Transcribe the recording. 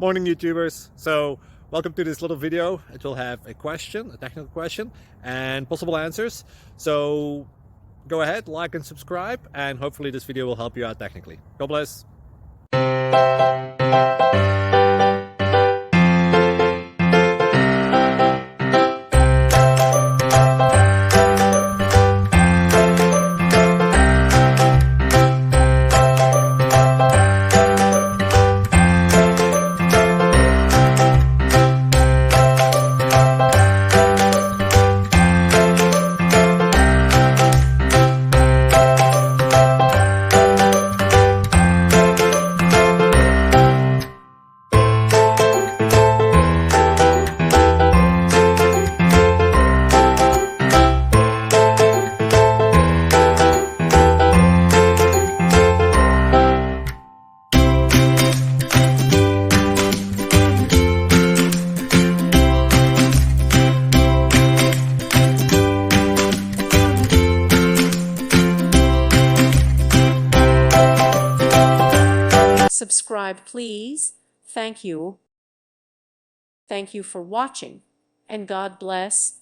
Morning YouTubers. So welcome to this little video. It will have a question, a technical question, and possible answers. So go ahead, like and subscribe, and hopefully this video will help you out technically. God bless. Subscribe, please. Thank you. Thank you for watching, and God bless.